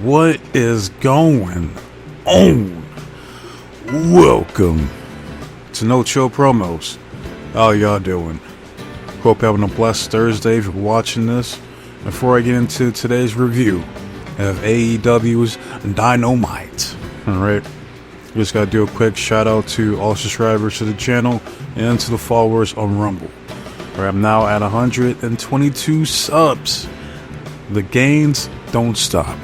What is going on? Welcome to No Chill Promos. How y'all doing? Hope you're having a blessed Thursday if you're watching this. Before I get into today's review of AEW's Dynamite, alright, just gotta do a quick shout out to all subscribers to the channel and to the followers on Rumble. I'm now at 122 subs. The gains don't stop.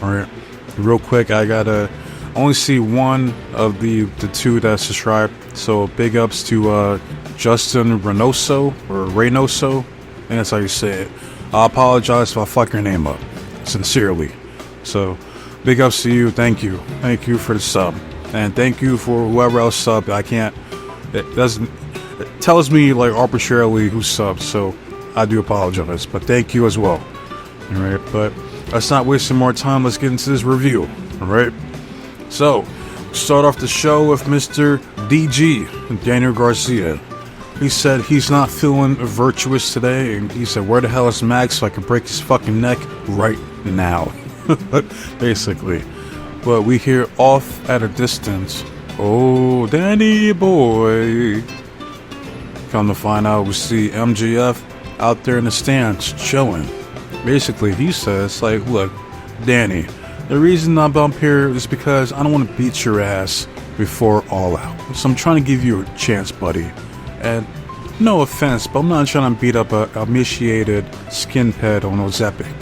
Alright, real quick, I gotta only see one of the two that subscribed. So big ups to Justin Reynoso, I think that's how you say it. I apologize if I fuck your name up, sincerely. So big ups to you. Thank you for the sub, and thank you for whoever else subbed. It tells me like arbitrarily who subs, so I do apologize, but thank you as well. Alright, but let's not waste some more time. Let's get into this review. Alright, so start off the show with Mr. DG, Daniel Garcia. He said he's not feeling virtuous today, and he said, where the hell is Max so I can break his fucking neck right now? Basically. But we hear off at a distance, oh, Danny boy. Come to find out, we see MJF out there in the stands chilling. Basically, he says, like, look, Danny, the reason I'm up here is because I don't want to beat your ass before All Out. So I'm trying to give you a chance, buddy. And no offense, but I'm not trying to beat up a emaciated skinhead on Ozempic.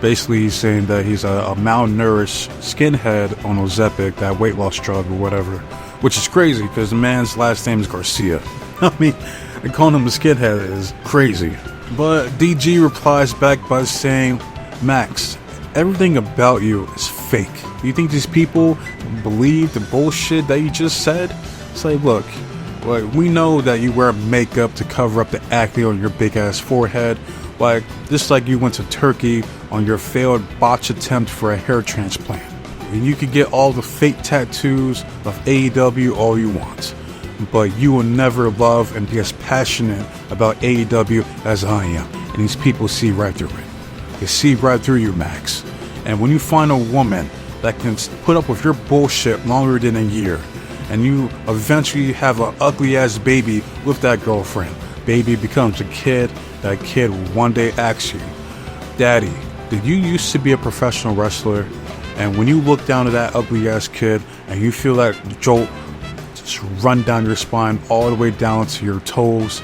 Basically, he's saying that he's a malnourished skinhead on Ozempic, that weight loss drug or whatever. Which is crazy, because the man's last name is Garcia. I mean, calling him a skinhead is crazy. But DG replies back by saying, Max, everything about you is fake. You think these people believe the bullshit that you just said? It's like, look, we know that you wear makeup to cover up the acne on your big ass forehead. Like, just like you went to Turkey on your failed botch attempt for a hair transplant. And you can get all the fake tattoos of AEW all you want, but you will never love and be as passionate about AEW as I am. And these people see right through it. They see right through you, Max. And when you find a woman that can put up with your bullshit longer than a year, and you eventually have an ugly ass baby with that girlfriend, baby becomes a kid, that kid will one day ask you, Daddy, did you used to be a professional wrestler? And when you look down at that ugly ass kid and you feel that jolt just run down your spine all the way down to your toes,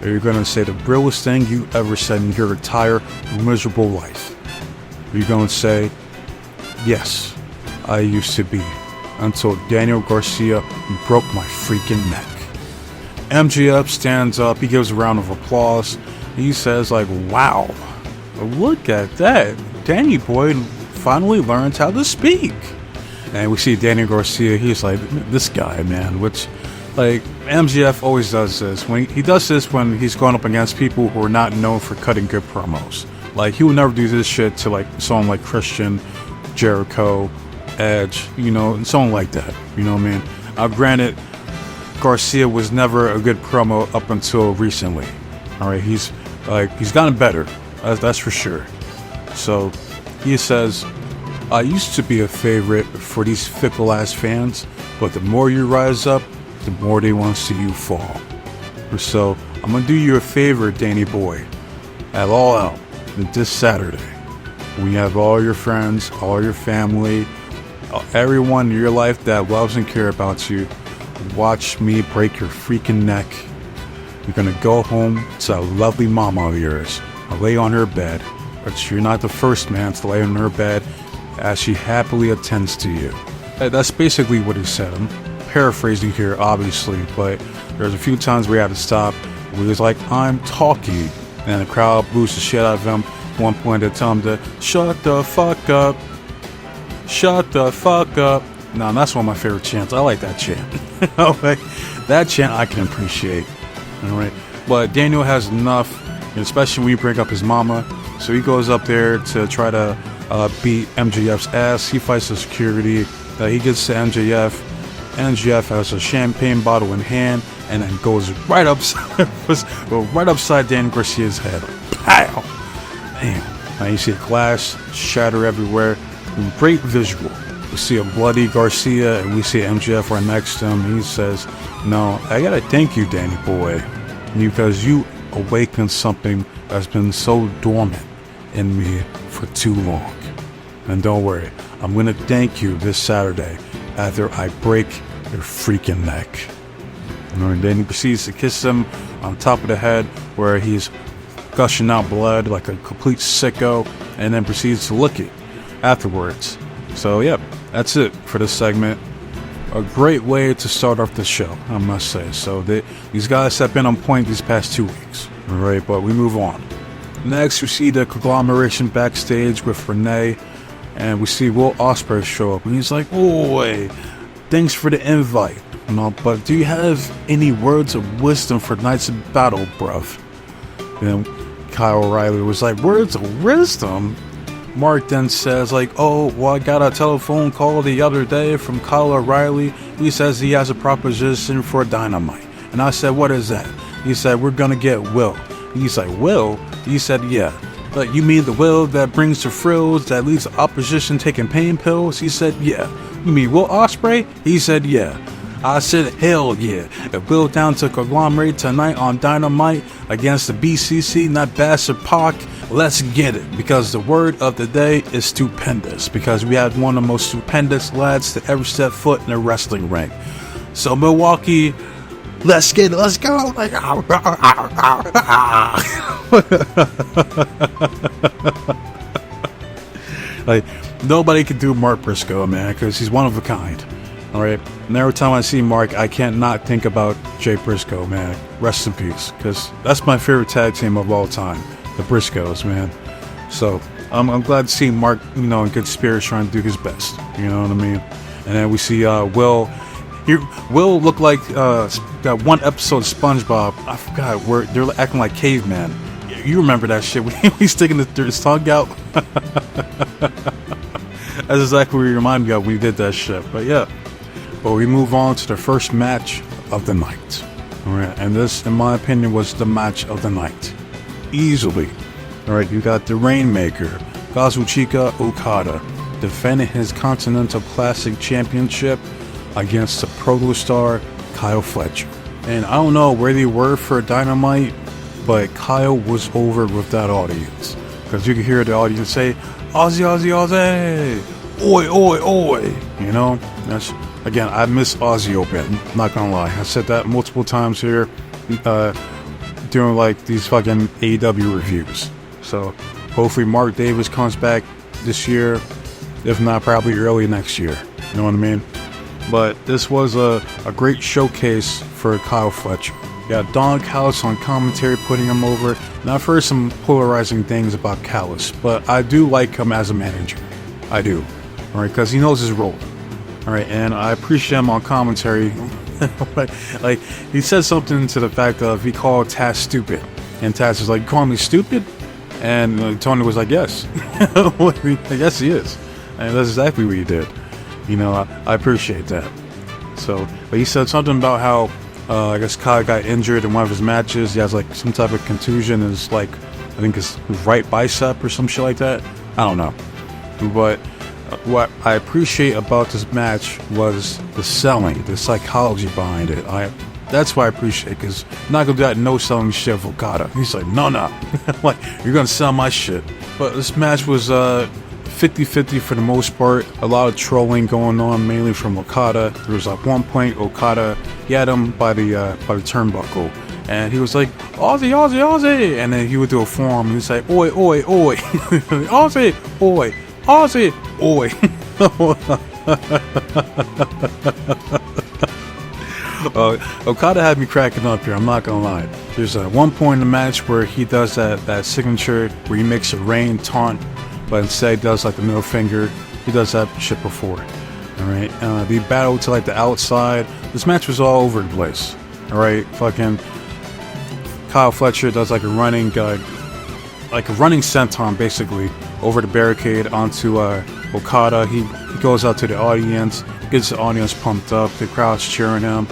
and you're gonna say the realest thing you ever said in your entire miserable life. You're gonna say, yes, I used to be, until Daniel Garcia broke my freaking neck. MJF stands up, he gives a round of applause. He says like, wow, look at that, Danny boy finally learns how to speak. And we see Daniel Garcia, he's like, this guy, man, which, like, MJF always does this. He does this when he's going up against people who are not known for cutting good promos. Like, he would never do this shit to, like, someone like Christian, Jericho, Edge, and someone like that. You know what I mean? Granted, Garcia was never a good promo up until recently. Alright, he's gotten better. That's for sure. So, he says, I used to be a favorite for these fickle ass fans, but the more you rise up, the more they want to see you fall. So I'm gonna do you a favor, Danny boy, at All Out this Saturday. When you have all your friends, all your family, everyone in your life that loves and cares about you, watch me break your freaking neck. You're gonna go home to a lovely mama of yours, lay on her bed, but you're not the first man to lay on her bed as she happily attends to you. That's basically what he said. I'm paraphrasing here, obviously, but there's a few times we had to stop. We was like, I'm talking, and the crowd boos the shit out of him. At one point they tell him to shut the fuck up. Shut the fuck up. No, that's one of my favorite chants. I like that chant. That chant I can appreciate. Alright. But Daniel has enough, especially when you bring up his mama. So he goes up there to try to beat MJF's ass. He fights the security. He gets to MJF. MJF has a champagne bottle in hand and then goes right upside Daniel Garcia's head. Pow! Damn. Now you see glass shatter everywhere. Great visual. We see a bloody Garcia and we see MJF right next to him. He says, "No, I gotta thank you, Danny boy, because you awakened something that's been so dormant in me for too long. And don't worry, I'm gonna thank you this Saturday after I break your freaking neck." And then he proceeds to kiss him on top of the head where he's gushing out blood like a complete sicko, and then proceeds to lick it afterwards. So yeah, that's it for this segment. A great way to start off the show, I must say. So these guys have been on point these past 2 weeks. Alright, but we move on. Next, we see the conglomeration backstage with Renee, and we see Will Ospreay show up, and he's like, "Oi, thanks for the invite. But do you have any words of wisdom for tonight's battle, bruv?" And Kyle O'Reilly was like, "Words of wisdom?" Mark then says, like, "Oh, well, I got a telephone call the other day from Kyle O'Reilly. He says he has a proposition for Dynamite." And I said, "What is that?" He said, "We're gonna get Will." He's like, "Will?" He said, "Yeah." "But you mean the Will that brings the frills, that leads the opposition taking pain pills?" He said, "Yeah." "You mean Will Ospreay?" He said, "Yeah." I said, "Hell yeah. If Will down to conglomerate tonight on Dynamite against the BCC, not Bastard Pac, let's get it." Because the word of the day is stupendous. Because we had one of the most stupendous lads to ever step foot in a wrestling ring. So Milwaukee, let's get it. Let's go. Like, like nobody can do Mark Briscoe, man, because he's one of a kind. Alright, and every time I see Mark, I can't not think about Jay Briscoe, man. Rest in peace, because that's my favorite tag team of all time, the Briscoes, man. So, I'm glad to see Mark, in good spirits trying to do his best, you know what I mean? And then we see Will. Will looked like that one episode of SpongeBob. I forgot where they're acting like caveman. You remember that shit when he's sticking his tongue out? That's exactly what you remind me of when you did that shit. But yeah. But we move on to the first match of the night. Alright, and this, in my opinion, was the match of the night. Easily. Alright, you got the Rainmaker, Kazuchika Okada, defending his Continental Classic Championship against the Proto Star, Kyle Fletcher. And I don't know where they were for Dynamite, but Kyle was over with that audience. Because you could hear the audience say, "Aussie, Aussie, Aussie! Oi, oi, oi!" That's... Again, I miss Aussie Open, I'm not gonna lie. I said that multiple times here during like these fucking AEW reviews. So hopefully Mark Davis comes back this year, if not probably early next year. You know what I mean? But this was a great showcase for Kyle Fletcher. You got Don Callis on commentary putting him over. Now I've heard some polarizing things about Callis, but I do like him as a manager. I do. Alright, because he knows his role. Alright, and I appreciate him on commentary. Like, he said something to the fact of he called Taz stupid. And Taz was like, "You call me stupid?" And Tony was like, "Yes." Yes, he is. And that's exactly what he did. I appreciate that. So, but he said something about how, I guess Kyle got injured in one of his matches. He has like some type of contusion in his, like, I think his right bicep or some shit like that. I don't know. But what I appreciate about this match was the selling, the psychology behind it. That's what I appreciate, because I'm not gonna do that no selling shit for Okada. He's like, no. Like, you're gonna sell my shit. But this match was 50-50 for the most part. A lot of trolling going on, mainly from Okada. There was at one point Okada, he had him by the turnbuckle, and he was like, "Aussie, Aussie, Aussie," and then he would do a form. He would say, "Oi, oi, oi," "Aussie, oi, Aussie, oi." Okada had me cracking up here, I'm not gonna lie. There's one point in the match where he does that signature where he makes a rain taunt, but instead he does like the middle finger. He does that shit before. Alright, they battle to like the outside. This match was all over the place. Alright, fucking Kyle Fletcher does like a running senton basically over the barricade onto Okada. He goes out to the audience, gets the audience pumped up, the crowd's cheering him,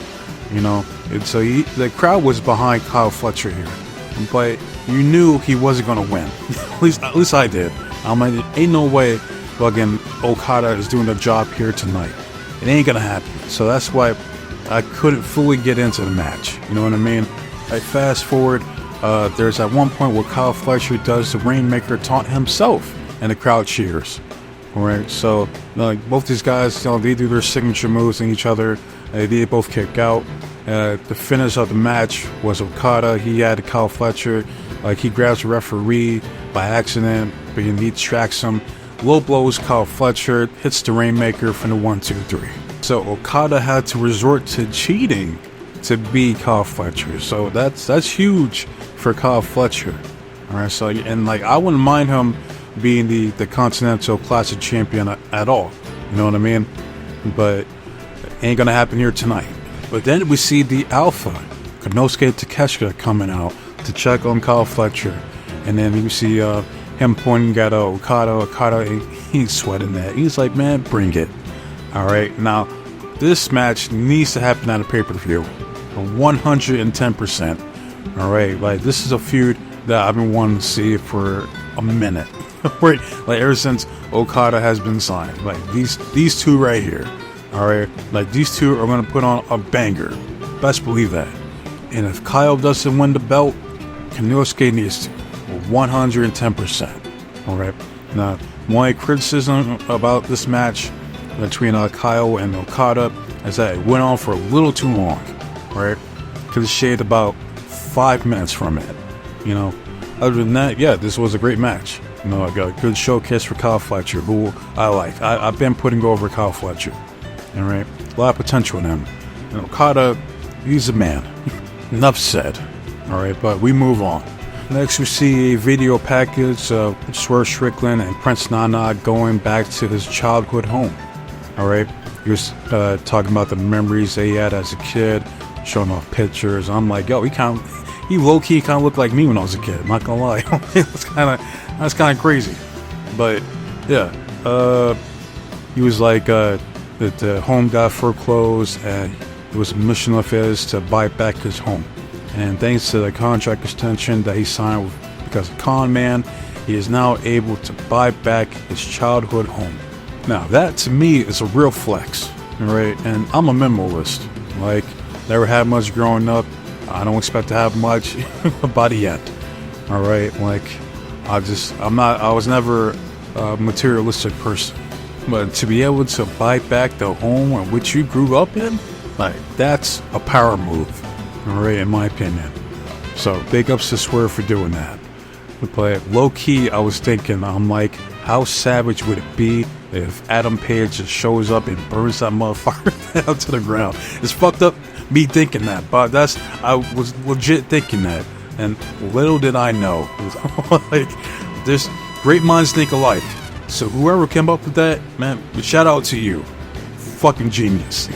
and so the crowd was behind Kyle Fletcher here, but you knew he wasn't gonna win. at least I did. I'm like, ain't no way fucking Okada is doing the job here tonight. It ain't gonna happen. So that's why I couldn't fully get into the match. You know what I mean? I fast forward. There's at one point where Kyle Fletcher does the Rainmaker taunt himself, and the crowd cheers. Alright, so both these guys, they do their signature moves on each other. They both kick out. The finish of the match was Okada. He had Kyle Fletcher. He grabs the referee by accident, but he tracks him. Low blows Kyle Fletcher, hits the Rainmaker from the 1-2-3. So Okada had to resort to cheating to beat Kyle Fletcher. So that's huge for Kyle Fletcher. Alright, so I wouldn't mind him being the Continental Classic Champion at all. You know what I mean? But it ain't gonna happen here tonight. But then we see the Alpha, Konosuke Takeshita, coming out to check on Kyle Fletcher. And then you see him pointing at Okada, he's sweating that. He's like, man, bring it. Alright, now, this match needs to happen at a pay-per-view. 110%. Alright, this is a feud that I've been wanting to see for a minute. Right, ever since Okada has been signed. These two right here. Alright, these two are going to put on a banger. Best believe that. And if Kyle doesn't win the belt, Konosuke needs to. 110%. Alright, now, my criticism about this match between Kyle and Okada is that it went on for a little too long. Right? Could have shaved about 5 minutes from it. Other than that, yeah, this was a great match. I got a good showcase for Kyle Fletcher, who I like. I've been putting over Kyle Fletcher. Alright? A lot of potential in him. Okada, he's a man. Enough said. Alright, but we move on. Next, we see a video package of Swerve Strickland and Prince Nana going back to his childhood home. Alright? He was talking about the memories that he had as a kid, showing off pictures. I'm like, yo, he low-key kind of looked like me when I was a kid. I'm not gonna lie. That's kind of crazy. But yeah, he was like that the home got foreclosed, and it was a mission of his to buy back his home. And thanks to the contract extension that he signed because of Con Man, he is now able to buy back his childhood home. Now that to me is a real flex, right? And I'm a minimalist. Never had much growing up. I don't expect to have much by the end. Alright, I was never a materialistic person. But to be able to buy back the home in which you grew up in, that's a power move. Alright, in my opinion. So big ups to Swerve for doing that. But low key, I was thinking, I'm like, how savage would it be if Adam Page just shows up and burns that motherfucker down to the ground? It's fucked up me thinking that, but I was legit thinking that, and little did I know. There's great minds think alike. So whoever came up with that, man, shout out to you. Fucking genius.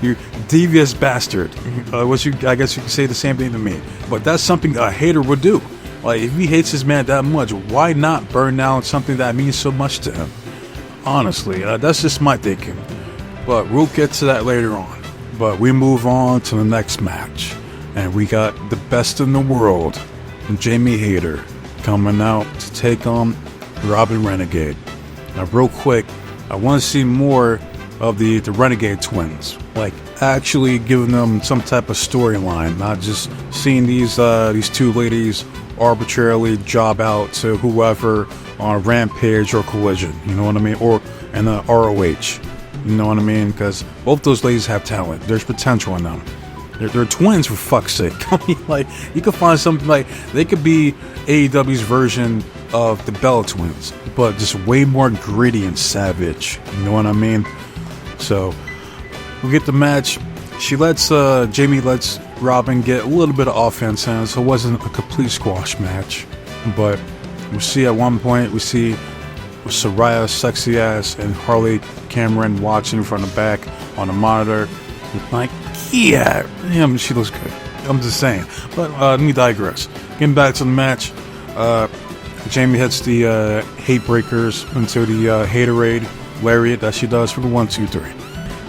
You devious bastard. I guess you could say the same thing to me. But that's something that a hater would do. If he hates his man that much, why not burn down something that means so much to him? Honestly, that's just my thinking. But we'll get to that later on. But we move on to the next match. And we got the best in the world, Jamie Hayter, coming out to take on Robin Renegade. Now, real quick, I want to see more of the Renegade twins. Actually giving them some type of storyline, not just seeing these two ladies arbitrarily job out to whoever on Rampage or Collision, you know what I mean? Or in the ROH, you know what I mean? Because both those ladies have talent. There's potential in them. They're twins, for fuck's sake. You could find something they could be AEW's version of the Bella Twins, but just way more gritty and savage. You know what I mean? So we get the match. Jamie lets Robin get a little bit of offense in, so it wasn't a complete squash match. But we see at one point, Saraya, sexy ass, and Harley Cameron watching from the back on the monitor. Yeah, she looks good. I'm just saying. But let me digress. Getting back to the match, Jamie hits the hate breakers into the haterade lariat that she does for the 1-2-3.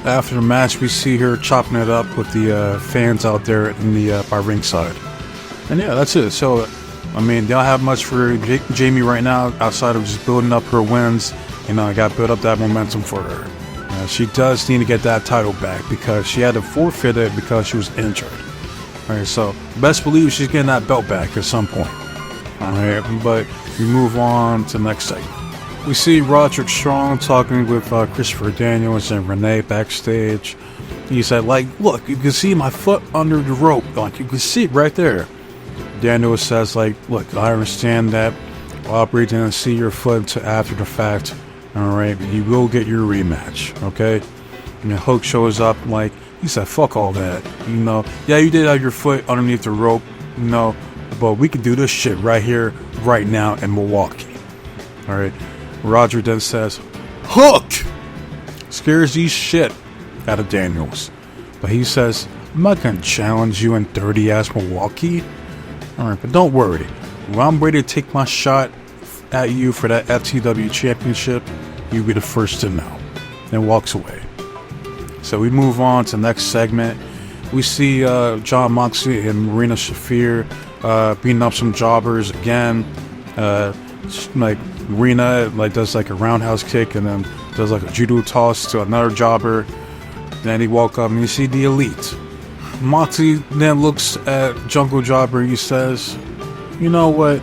After the match, we see her chopping it up with the fans out there by ringside. And yeah, that's it. So, they don't have much for Jamie right now outside of just building up her wins I got built up that momentum for her. She does need to get that title back because she had to forfeit it because she was injured. Alright, so best believe she's getting that belt back at some point. Alright, but we move on to the next segment. We see Roderick Strong talking with Christopher Daniels and Renee backstage. He said, like, look, you can see my foot under the rope. Like, you can see it right there. Daniels says, like, look, I understand that Aubrey didn't see your foot until after the fact. Alright, but you will get your rematch, okay? And Hook shows up, like, he said, fuck all that. Yeah, you did have your foot underneath the rope, but we can do this shit right here, right now in Milwaukee. Alright, Roger then says, Hook! Scares the shit out of Daniels. But he says, I'm not gonna challenge you in dirty ass Milwaukee. Alright, but don't worry. When I'm ready to take my shot at you for that FTW championship, you'll be the first to know. And walks away. So we move on to the next segment. We see Jon Moxley and Marina Shafir beating up some jobbers again. Like Marina does like a roundhouse kick and then does like a judo toss to another jobber. Then he walk up and you see the Elite. Moxley then looks at Jungle Jobber. He says, you know what?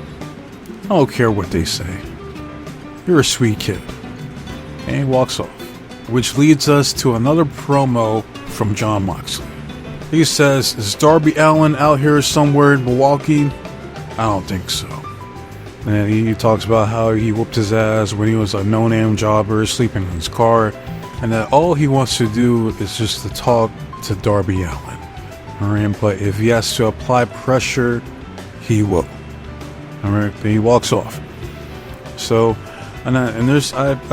I don't care what they say. You're a sweet kid. And he walks off. Which leads us to another promo from Jon Moxley. He says, is Darby Allin out here somewhere in Milwaukee? I don't think so. And he talks about how he whooped his ass when he was a no-name jobber sleeping in his car. And that all he wants to do is just to talk to Darby Allin. Alright, but if he has to apply pressure, he will. Alright, then he walks off. So, I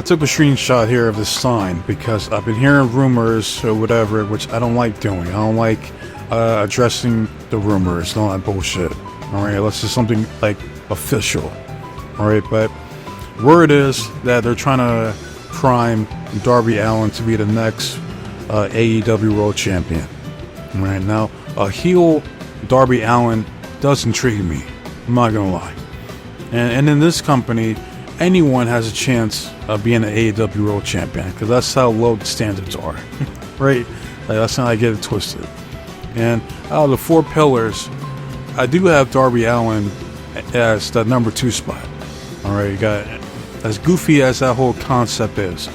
took a screenshot here of this sign because I've been hearing rumors or whatever, which I don't like doing. I don't like addressing the rumors, all that bullshit. Alright, let's do something like official. Alright, but word is that they're trying to prime Darby Allin to be the next AEW World Champion. Right now, a heel Darby Allin does intrigue me. I'm not gonna lie. And in this company, anyone has a chance of being an AEW World Champion because that's how low the standards are. Right? That's how I get it twisted. And out of the four pillars, I do have Darby Allin as the number 2 spot. Alright, you got, as goofy as that whole concept is,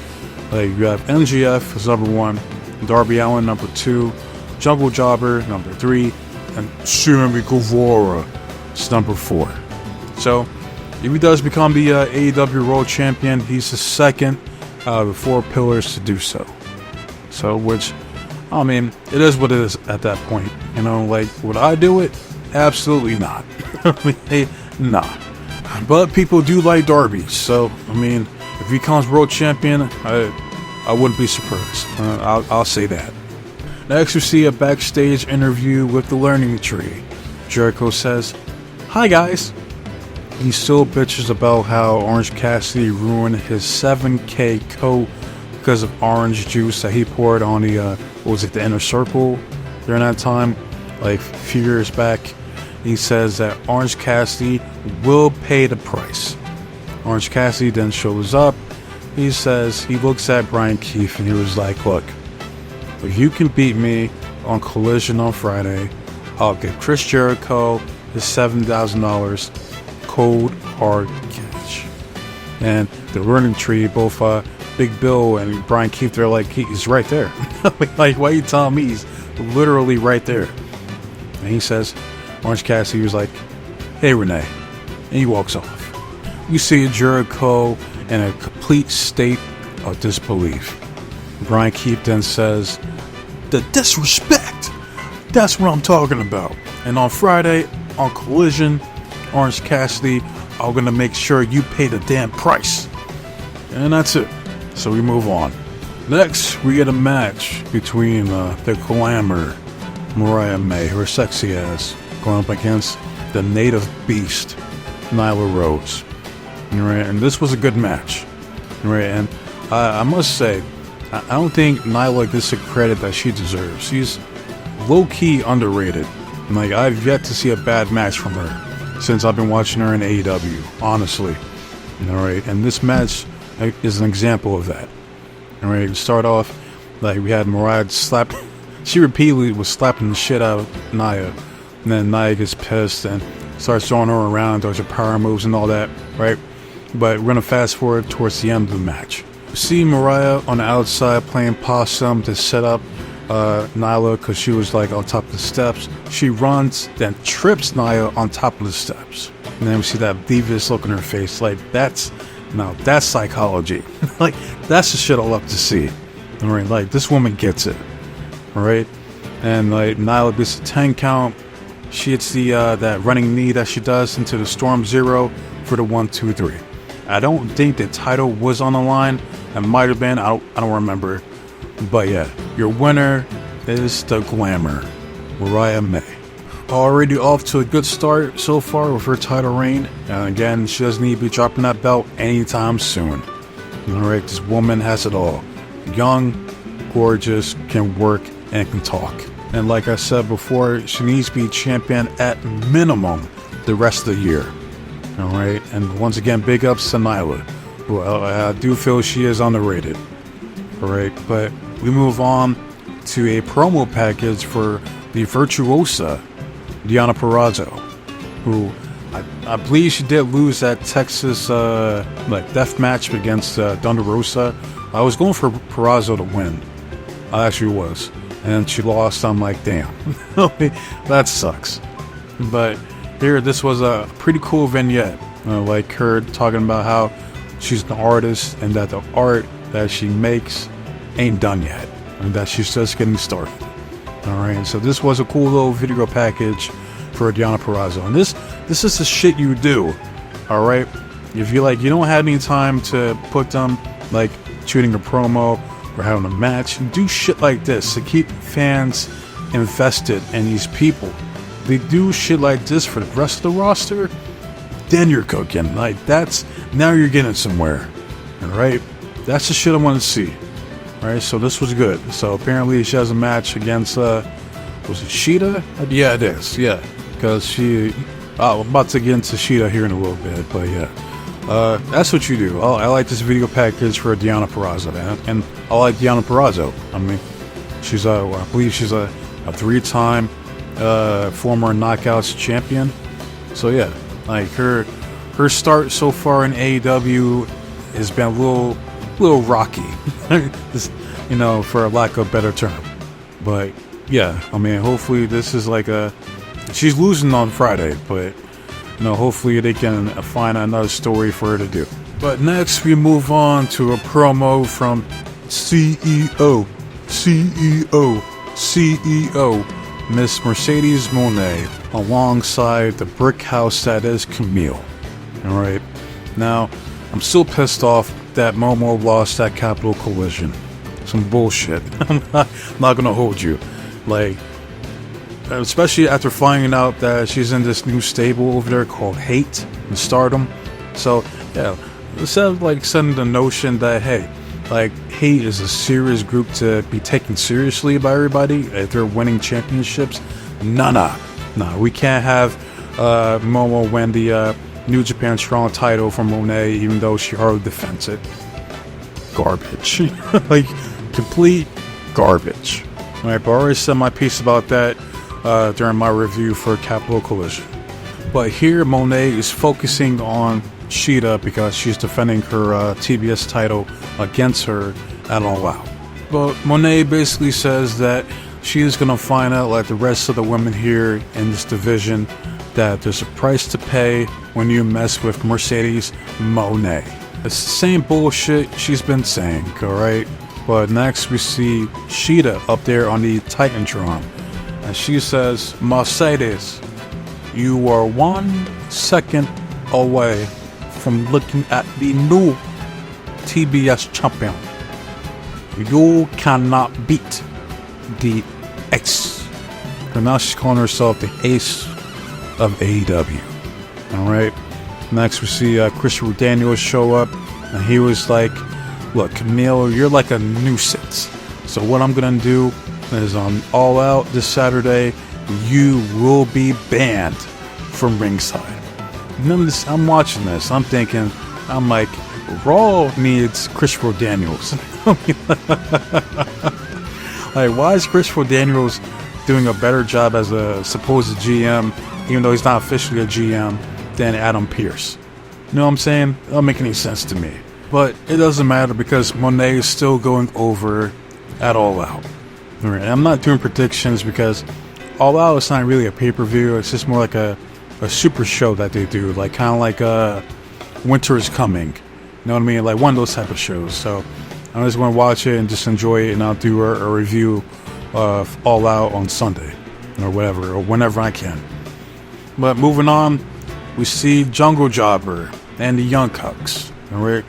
like you have MGF as number 1, Darby Allin number 2, Jungle Jobber number 3, and Sammy Guevara is number 4. So, if he does become the AEW World Champion, he's the second out of the 4 pillars to do so. So, which, I mean, it is what it is at that point. Like, would I do it? Absolutely not. Nah. But people do like Darby, so, I mean, if he becomes World Champion, I wouldn't be surprised. I'll say that. Next, we see a backstage interview with the Learning Tree. Jericho says, hi guys. He still bitches about how Orange Cassidy ruined his 7K coat because of orange juice that he poured on the, the Inner Circle during that time, like a few years back. He says that Orange Cassidy will pay the price. Orange Cassidy then shows up. He says, he looks at Brian Keith and he was like, look, if you can beat me on Collision on Friday, I'll give Chris Jericho his $7,000 cold hard cash. And the Learning Tree, both Big Bill and Brian Keith, they're like, he's right there. Like, why are you telling me he's literally right there? And he says, Orange Cassidy was like, hey Renee. And he walks off. You see Jericho in a complete state of disbelief. Brian Keith then says, the disrespect! That's what I'm talking about. And on Friday, on Collision, Orange Cassidy, I'm gonna make sure you pay the damn price. And that's it. So we move on. Next, we get a match between the Glamour, Mariah May, her sexy ass, going up against the native beast, Nyla Rose. Right, and this was a good match. Right, and I must say, I don't think Nyla gets the credit that she deserves. She's low-key underrated. Like, I've yet to see a bad match from her since I've been watching her in AEW, honestly. Alright, and this match is an example of that. All right, to start off, like we had Mariah slap. She repeatedly was slapping the shit out of Nia, and then Nia gets pissed and starts throwing her around, does her power moves and all that, right? But we're gonna fast forward towards the end of the match. You see Mariah on the outside playing possum to set up Nyla because she was like on top of the steps. She runs, then trips Nia on top of the steps, and then we see that devious look on her face. Like that's psychology. Like that's the shit I love to see. All right, like this woman gets it. All right, and like Nyla gets a 10 count. She hits the that running knee that she does into the Storm Zero for the 1, 2, 3. I don't think the title was on the line. It might have been. I don't remember. But yeah, your winner is the Glamour, Mariah May. Already off to a good start so far with her title reign. And again, she doesn't need to be dropping that belt anytime soon. Alright, this woman has it all. Young, gorgeous, can work, and can talk. And like I said before, she needs to be champion at minimum the rest of the year. Alright, and once again, big ups to Nyla. Well, I do feel she is underrated. Alright, but we move on to a promo package for the Virtuosa, Deonna Purrazzo, who I believe she did lose that Texas death match against Thunder Rosa. I was going for Purrazzo to win. I actually was. And she lost. I'm like, damn. That sucks. But here, this was a pretty cool vignette. Like her talking about how she's an artist and that the art that she makes ain't done yet. And that she's just getting started. Alright, so this was a cool little video package for Deonna Purrazzo. And this is the shit you do. Alright? If you you don't have any time to put them like shooting a promo or having a match, do shit like this to keep fans invested in these people. They do shit like this for the rest of the roster, then you're cooking. Like now you're getting somewhere. Alright? That's the shit I want to see. Alright, so this was good. So apparently she has a match against was it Sheeta? Yeah, it is. Yeah. Because I'm about to get into Sheeta here in a little bit, but yeah. That's what you do. I like this video package for Deonna Purrazzo, man. And I like Deonna Purrazzo. I mean, she's I believe she's a 3-time former Knockouts champion. So yeah, like her start so far in AEW has been a little rocky, for a lack of a better term. But yeah, I mean, hopefully this is she's losing on Friday, but hopefully they can find another story for her to do. But next we move on to a promo from CEO, Miss Mercedes Moné, alongside the brick house that is Camille. Alright, now I'm still pissed off that Momo lost that Capital Collision. Some bullshit. I'm not gonna hold you. Especially after finding out that she's in this new stable over there called Hate and Stardom. So yeah, instead of sending the notion that Hate is a serious group to be taken seriously by everybody if they're winning championships. Nah, we can't have Momo win the New Japan Strong title from Moné, even though she hardly defends it. Garbage. Complete garbage. Alright, but I already said my piece about that during my review for Capital Collision. But here Moné is focusing on Sheeta because she's defending her TBS title against her at All Out. But Moné basically says that she is going to find out, like the rest of the women here in this division, that there's a price to pay when you mess with Mercedes Moné. It's the same bullshit she's been saying, alright? But next we see Sheeta up there on the Titantron. And she says, Mercedes, you are 1 second away from looking at the new TBS champion. You cannot beat the Ace. And now she's calling herself the Ace of AEW. Alright. Next we see Christopher Daniels show up. And he was like, look, Camille, you're like a nuisance. So what I'm going to do is on All Out this Saturday, you will be banned from ringside. And then I'm watching this. I'm thinking, Raw needs Christopher Daniels. Like, why is Christopher Daniels doing a better job as a supposed GM, even though he's not officially a GM, than Adam Pearce? You know what I'm saying? That don't make any sense to me. But it doesn't matter because Monet is still going over at All Out. Right. I'm not doing predictions because All Out is not really a pay-per-view. It's just more like a super show that they do, like kind of like Winter is Coming. You know what I mean? Like one of those type of shows. So I just want to watch it and just enjoy it, and I'll do a review of All Out on Sunday or whatever, or whenever I can. But moving on, we see Jungle Jobber and the Young Cucks. Right?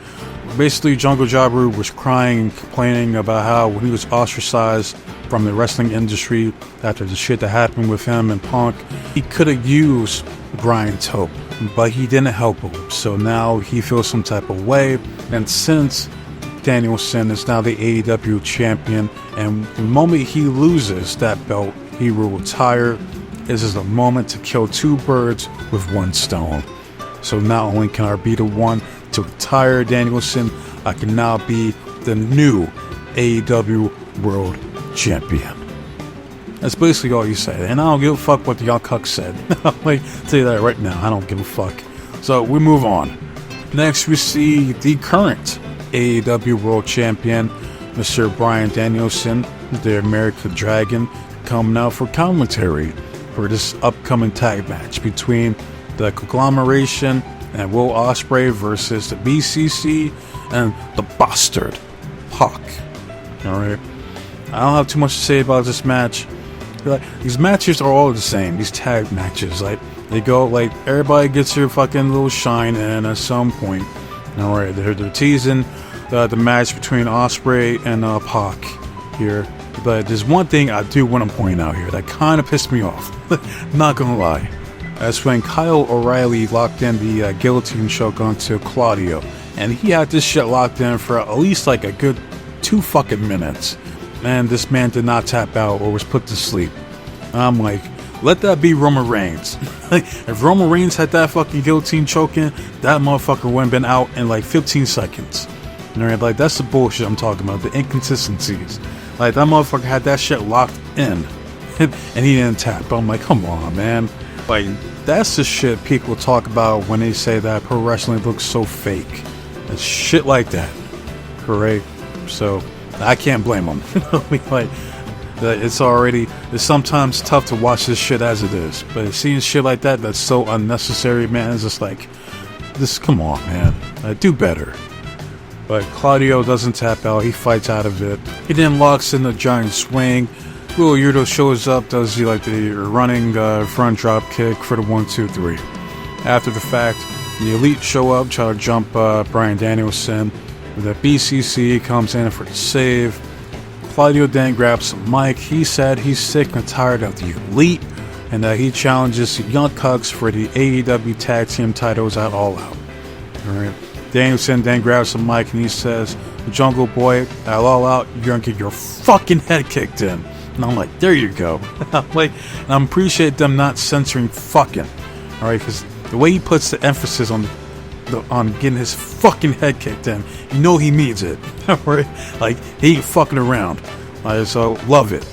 Basically, Jungle Jobber was crying and complaining about how when he was ostracized from the wrestling industry after the shit that happened with him and Punk, he could have used Brian's help, but he didn't help him. So now he feels some type of way, and since Danielson is now the AEW champion, and the moment he loses that belt, he will retire. This is a moment to kill two birds with one stone. So not only can I be the one to retire Danielson, I can now be the new AEW World Champion. That's basically all you say, and I don't give a fuck what the Young Cucks said. I'll tell you that right now, I don't give a fuck. So we move on. Next we see the current AEW World Champion, Mr. Bryan Danielson, the American Dragon, coming out for commentary for this upcoming tag match between the Conglomeration and Will Ospreay versus the BCC and the Bastard Pac. Alright, I don't have too much to say about this match. Like, these matches are all the same, these tag matches. Like, they go, like, everybody gets their fucking little shine in at some point. Alright, they're teasing the match between Ospreay and Pac here. But there's one thing I do want to point out here that kind of pissed me off. Not gonna lie. That's when Kyle O'Reilly locked in the guillotine choke onto Claudio. And he had this shit locked in for at least like a good 2 fucking minutes. And this man did not tap out or was put to sleep. I'm like, let that be Roman Reigns. Like, if Roman Reigns had that fucking guillotine choke in, that motherfucker would have been out in like 15 seconds. Alright, like, that's the bullshit I'm talking about, the inconsistencies. Like, that motherfucker had that shit locked in, and he didn't tap. I'm like, come on, man. Like, that's the shit people talk about when they say that pro wrestling looks so fake. It's shit like that. Correct? So, I can't blame them. Like, it's sometimes tough to watch this shit as it is. But seeing shit like that, that's so unnecessary, man. It's just like, come on, man. Do better. But Claudio doesn't tap out, he fights out of it. He then locks in the giant swing. Will Yurdo shows up, does the running front drop kick for the 1-2-3. After the fact, the Elite show up, try to jump Bryan Danielson. The BCC comes in for the save. Claudio then grabs some mic. He said he's sick and tired of the Elite, and that he challenges the Young Cucks for the AEW Tag Team titles at All Out. Alright. Danielson then grabs some mic and he says, Jungle Boy, at All Out, you're gonna get your fucking head kicked in. And I'm like, there you go. Like, and I appreciate them not censoring fucking. Alright, because the way he puts the emphasis on getting his fucking head kicked in, you know he means it. Right? Like, he ain't fucking around. So, love it.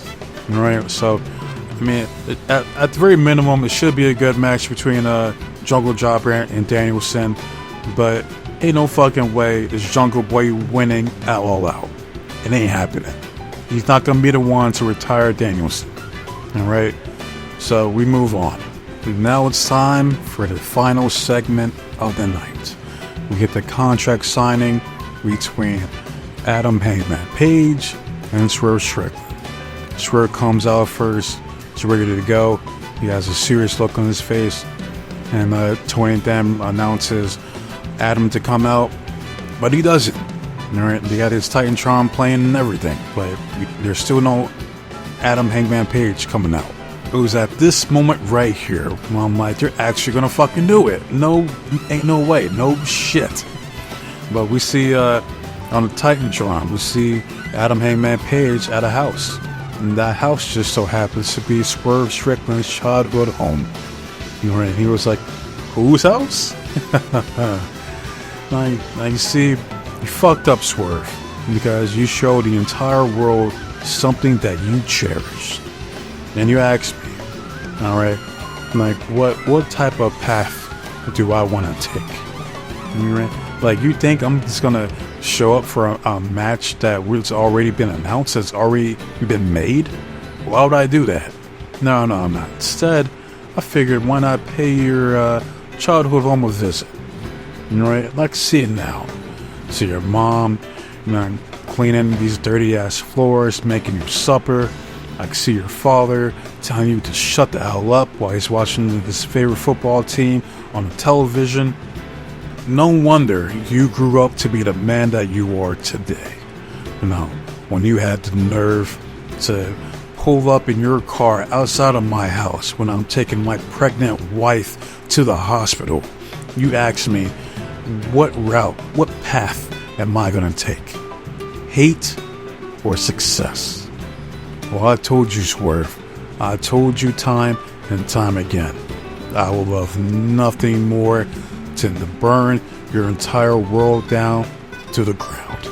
Alright, so, I mean, at the very minimum, it should be a good match between Jungle Jobber and Danielson. But ain't no fucking way is Jungle Boy winning at All Out. It ain't happening. He's not gonna be the one to retire Danielson. Alright? So we move on. Now it's time for the final segment of the night. We get the contract signing between Adam Hangman Page and Swerve Strickland. Swerve comes out first. He's ready to go. He has a serious look on his face. And Tony then announces Adam to come out, but he doesn't. Alright, they got his Titantron playing and everything, but there's still no Adam Hangman Page coming out. It was at this moment right here when I'm like, they're actually gonna fucking do it. No, ain't no way, no shit. But we see on the Titantron, we see Adam Hangman Page at a house, and that house just so happens to be Swerve Strickland's childhood home. And he was like, whose house? Now you see, you fucked up, Swerve, because you showed the entire world something that you cherish. And you asked me, alright, like, what type of path do I want to take? Like, you think I'm just gonna show up for a match that's already been announced, that's already been made? Why would I do that? No, I'm not. Instead, I figured, why not pay your childhood home a visit? Like, see it now. See your mom, cleaning these dirty ass floors, making your supper. I can see your father telling you to shut the hell up while he's watching his favorite football team on the television. No wonder you grew up to be the man that you are today. When you had the nerve to pull up in your car outside of my house when I'm taking my pregnant wife to the hospital, you asked me, what route, what path am I going to take? Hate or success? Well, I told you, Swerve. I told you time and time again. I will love nothing more than to burn your entire world down to the ground.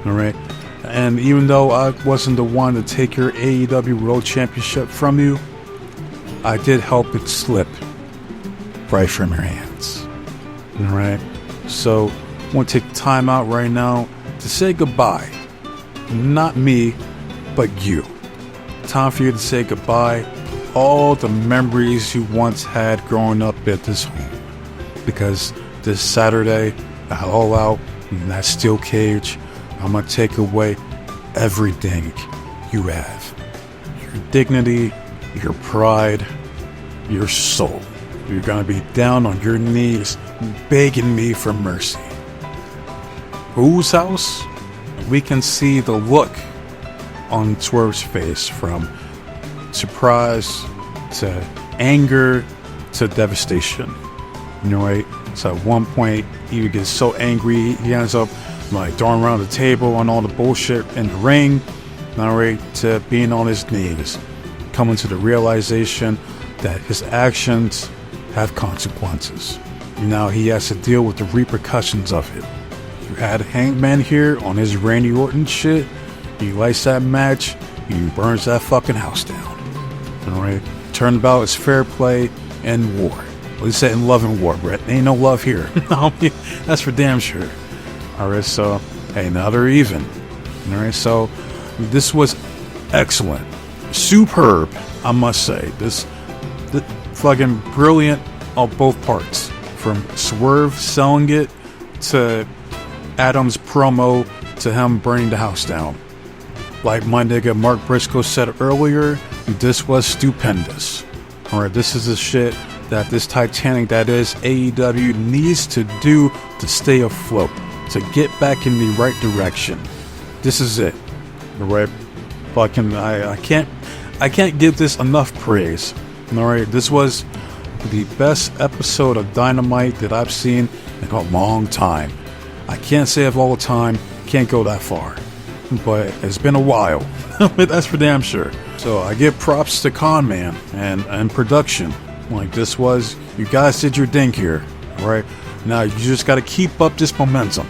Alright? And even though I wasn't the one to take your AEW World Championship from you, I did help it slip right from your hands. Alright? So, I want to take time out right now to say goodbye. Not me, but you. Time for you to say goodbye. All the memories you once had growing up at this home. Because this Saturday, at All Out, in that steel cage, I'm going to take away everything you have. Your dignity, your pride, your soul. You're going to be down on your knees begging me for mercy. Whose house? We can see the look on Swerve's face, from surprise to anger to devastation. Right? So at one point, he gets so angry, he ends up like throwing around the table on all the bullshit in the ring. Right? To being on his knees, coming to the realization that his actions have consequences. Now he has to deal with the repercussions of it. You had Hangman here on his Randy Orton shit. He lights that match. He burns that fucking house down. Alright? Turnabout is fair play and war. At least that in love and war, Brett. Ain't no love here. That's for damn sure. Alright, so, hey, now they're even. Alright, so, this was excellent. Superb, I must say. This fucking brilliant on both parts. From Swerve selling it to Adam's promo to him burning the house down. Like my nigga Mark Briscoe said earlier, this was stupendous. Alright, this is the shit that this Titanic that is AEW needs to do to stay afloat, to get back in the right direction. This is it. Alright? Fucking I can't give this enough praise. Alright, this was the best episode of Dynamite that I've seen in a long time. I can't say of all time, can't go that far, but it's been a while. That's for damn sure. So I give props to Con Man and production. Like, this was, you guys did your thing here. Alright, now you just got to keep up this momentum.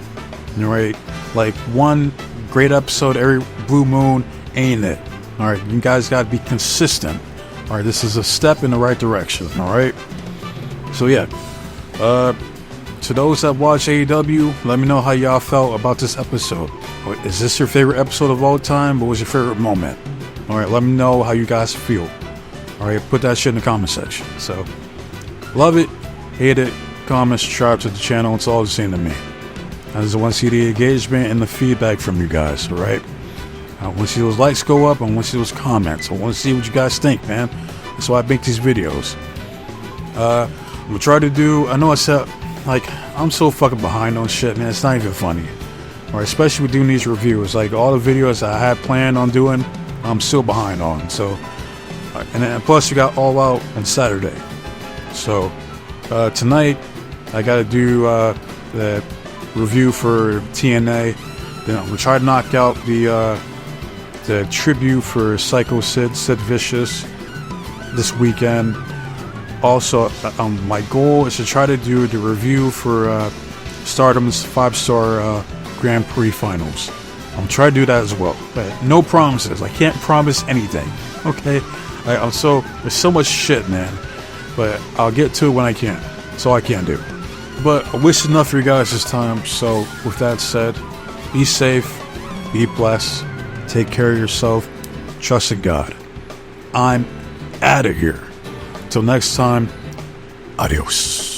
Alright, like one great episode every blue moon ain't it. Alright, you guys got to be consistent. Alright, this is a step in the right direction, alright? So yeah, to those that watch AEW, let me know how y'all felt about this episode. Is this your favorite episode of all time? What was your favorite moment? Alright, let me know how you guys feel. Alright, put that shit in the comment section. So, love it, hate it, comment, subscribe to the channel, it's all the same to me. I just want to see the engagement and the feedback from you guys, alright? I want to see those likes go up. I want to see those comments. I want to see what you guys think, man. That's why I make these videos. I'm going to try to do... I know I said... Like, I'm so fucking behind on shit, man. It's not even funny. Or especially with doing these reviews. Like, all the videos I had planned on doing, I'm still behind on. So... And then, plus, we got All Out on Saturday. So, tonight, I got to do the review for TNA. Then I'm going to try to knock out the tribute for Psycho Sid Vicious this weekend. Also, my goal is to try to do the review for Stardom's 5-star Grand Prix finals. I'm trying to do that as well, but no promises. I can't promise anything. Okay, there's so much shit, man. But I'll get to it when I can. That's all I can do. But I wish enough for you guys this time. So with that said, be safe, be blessed, take care of yourself, trust in God. I'm out of here. Till next time, adios.